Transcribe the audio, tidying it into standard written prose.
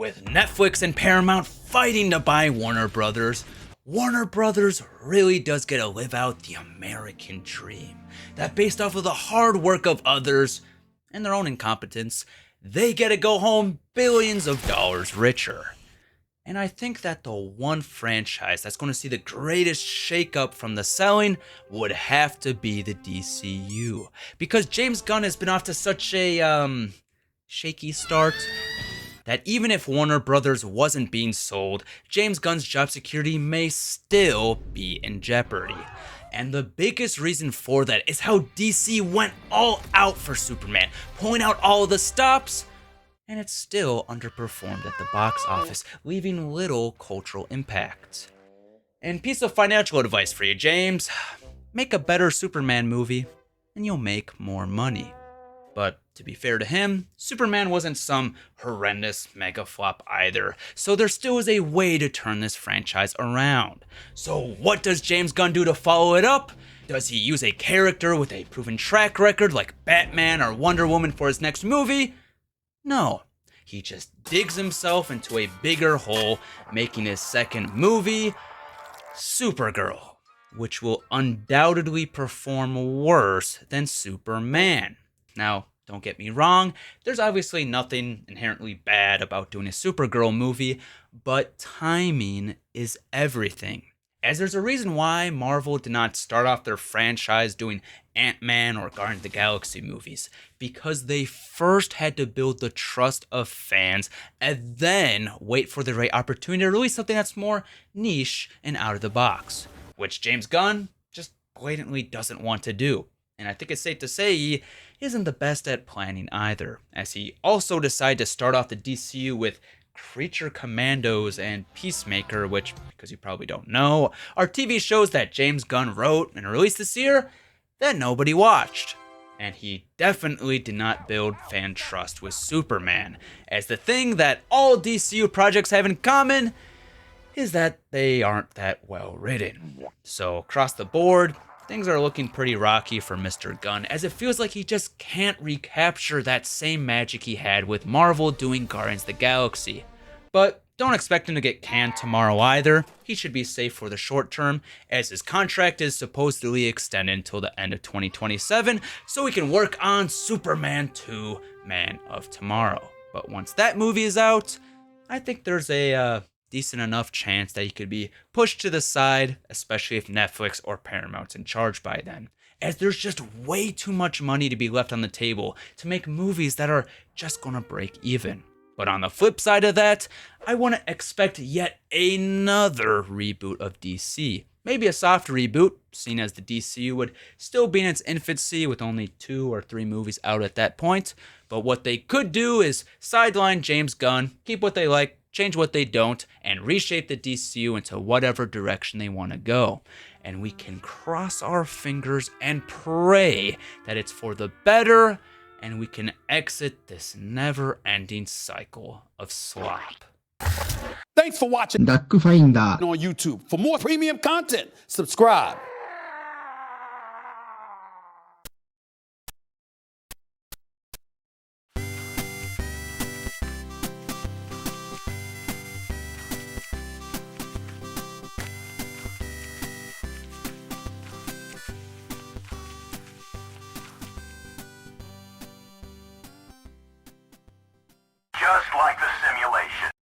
With Netflix and Paramount fighting to buy Warner Brothers, Warner Brothers really does get to live out the American dream. That based off of the hard work of others and their own incompetence, they get to go home billions of dollars richer. And I think that the one franchise that's going to see the greatest shakeup from the selling would have to be the DCU. Because James Gunn has been off to such a, shaky start that even if Warner Brothers wasn't being sold, James Gunn's job security may still be in jeopardy. And the biggest reason for that is how DC went all out for Superman, pulling out all the stops, and it still underperformed at the box office, leaving little cultural impact. And piece of financial advice for you, James: make a better Superman movie, and you'll make more money. But to be fair to him, Superman wasn't some horrendous mega flop either, so there still is a way to turn this franchise around. So what does James Gunn do to follow it up? Does he use a character with a proven track record like Batman or Wonder Woman for his next movie? No. He just digs himself into a bigger hole, making his second movie, Supergirl, which will undoubtedly perform worse than Superman. Now, don't get me wrong, there's obviously nothing inherently bad about doing a Supergirl movie, but timing is everything. As there's a reason why Marvel did not start off their franchise doing Ant-Man or Guardians of the Galaxy movies, because they first had to build the trust of fans and then wait for the right opportunity to release something that's more niche and out of the box, which James Gunn just blatantly doesn't want to do. And I think it's safe to say he isn't the best at planning either, as he also decided to start off the DCU with Creature Commandos and Peacemaker, which, because you probably don't know, are TV shows that James Gunn wrote and released this year that nobody watched. And he definitely did not build fan trust with Superman, as the thing that all DCU projects have in common is that they aren't that well written. So across the board, things are looking pretty rocky for Mr. Gunn, as it feels like he just can't recapture that same magic he had with Marvel doing Guardians of the Galaxy. But don't expect him to get canned tomorrow either. He should be safe for the short term, as his contract is supposedly extended until the end of 2027, so he can work on Superman 2: Man of Tomorrow. But once that movie is out, I think there's a decent enough chance that he could be pushed to the side, especially if Netflix or Paramount's in charge by then, as there's just way too much money to be left on the table to make movies that are just gonna break even. But on the flip side of that, I want to expect yet another reboot of DC. Maybe a soft reboot, seeing as the DCU would still be in its infancy with only 2 or 3 movies out at that point. But what they could do is sideline James Gunn, keep what they like, change what they don't, and reshape the DCU into whatever direction they want to go. And we can cross our fingers and pray that it's for the better, and we can exit this never-ending cycle of slop. Thanks for watching DUCKFINDER on YouTube. For more premium content, subscribe.